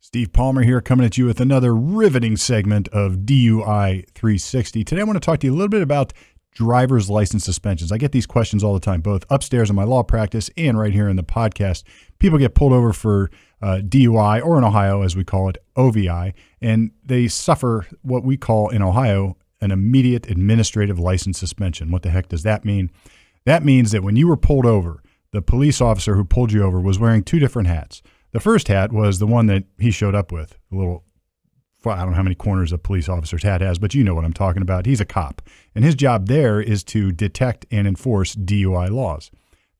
Steve Palmer here, coming at you with another riveting segment of DUI 360. Today I want to talk to you a little bit about driver's license suspensions. I get these questions all the time, both upstairs in my law practice and right here in the podcast. People get pulled over for DUI, or in Ohio, as we call it, OVI, and they suffer what we call in Ohio an immediate administrative license suspension. What the heck does that mean? That means that when you were pulled over, the police officer who pulled you over was wearing two different hats. The first hat was the one that he showed up with, a little, I don't know how many corners a police officer's hat has, but you know what I'm talking about. He's a cop, and his job there is to detect and enforce DUI laws.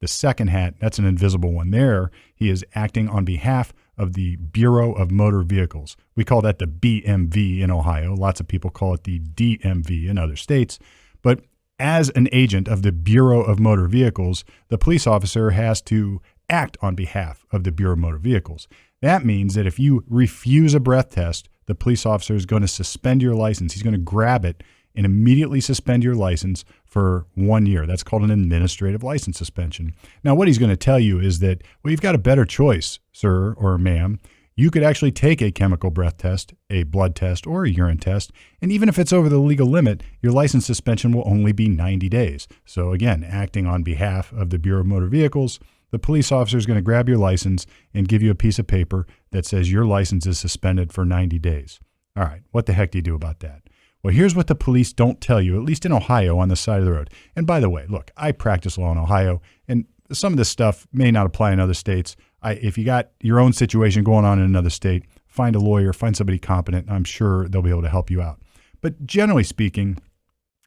The second hat, that's an invisible one. There, he is acting on behalf of the Bureau of Motor Vehicles. We call that the BMV in Ohio. Lots of people call it the DMV in other states. But as an agent of the Bureau of Motor Vehicles, the police officer has to act on behalf of the Bureau of Motor Vehicles. That means that if you refuse a breath test, the police officer is going to suspend your license. He's going to grab it and immediately suspend your license for 1 year. That's called an administrative license suspension. Now, what he's going to tell you is that, well, you've got a better choice, sir or ma'am. You could actually take a chemical breath test, a blood test, or a urine test, and even if it's over the legal limit, your license suspension will only be 90 days. So again, acting on behalf of the Bureau of Motor Vehicles, the police officer is going to grab your license and give you a piece of paper that says your license is suspended for 90 days. All right, what the heck do you do about that? Well, here's what the police don't tell you, at least in Ohio, on the side of the road. And by the way, look, I practice law in Ohio, and some of this stuff may not apply in other states. If you got your own situation going on in another state, find a lawyer, find somebody competent. I'm sure they'll be able to help you out. But generally speaking,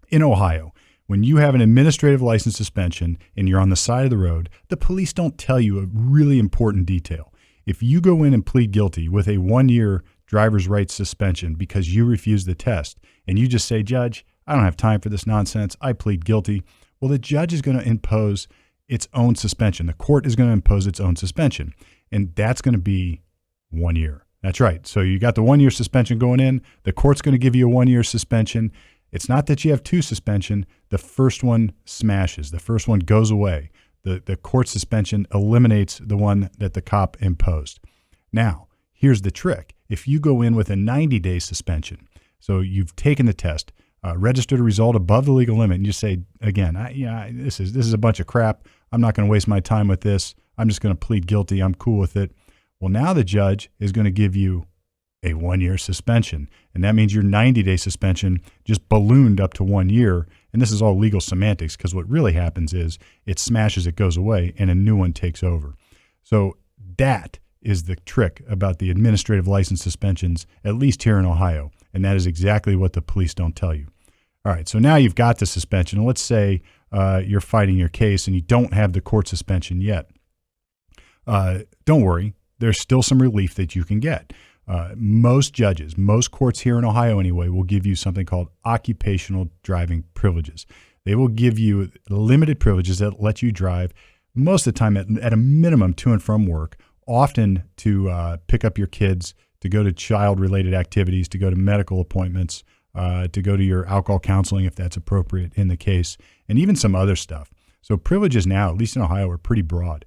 in Ohio, when you have an administrative license suspension and you're on the side of the road, the police don't tell you a really important detail. If you go in and plead guilty with a 1 year driver's rights suspension because you refuse the test and you just say, Judge, I don't have time for this nonsense, I plead guilty, well, the judge is going to impose its own suspension. The court is going to impose its own suspension, and that's going to be 1 year. That's right. So you got the 1 year suspension going in. The court's going to give you a 1 year suspension. It's not that you have two suspension. The first one smashes. The first one goes away. The court suspension eliminates the one that the cop imposed. Now, here's the trick. If you go in with a 90-day suspension, so you've taken the test, registered a result above the legal limit, and you say, again, this is a bunch of crap. I'm not going to waste my time with this. I'm just going to plead guilty. I'm cool with it. Well, now the judge is going to give you a 1 year suspension. And that means your 90-day suspension just ballooned up to 1 year. And this is all legal semantics, because what really happens is it smashes, it goes away, and a new one takes over. So that is the trick about the administrative license suspensions, at least here in Ohio. And that is exactly what the police don't tell you. All right, so now you've got the suspension. Let's say you're fighting your case and you don't have the court suspension yet. Don't worry. There's still some relief that you can get. Most judges, most courts here in Ohio anyway, will give you something called occupational driving privileges. They will give you limited privileges that let you drive most of the time at a minimum to and from work, often to pick up your kids, to go to child-related activities, to go to medical appointments, to go to your alcohol counseling if that's appropriate in the case, and even some other stuff. So privileges now, at least in Ohio, are pretty broad.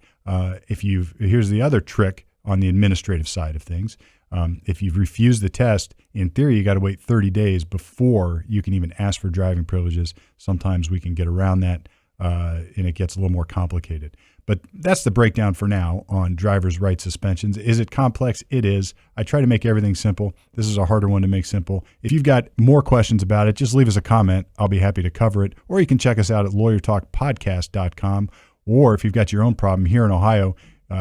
Here's the other trick on the administrative side of things. If you've refused the test, in theory, you got to wait 30 days before you can even ask for driving privileges. Sometimes we can get around that, and it gets a little more complicated. But that's the breakdown for now on driver's rights suspensions. Is it complex? It is. I try to make everything simple. This is a harder one to make simple. If you've got more questions about it, just leave us a comment. I'll be happy to cover it. Or you can check us out at lawyertalkpodcast.com. Or if you've got your own problem here in Ohio,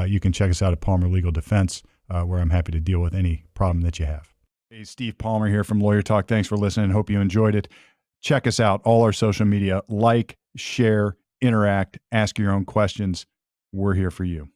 you can check us out at Palmer Legal Defense, where I'm happy to deal with any problem that you have. Hey, Steve Palmer here from Lawyer Talk. Thanks for listening. Hope you enjoyed it. Check us out, all our social media. Like, share, interact, ask your own questions. We're here for you.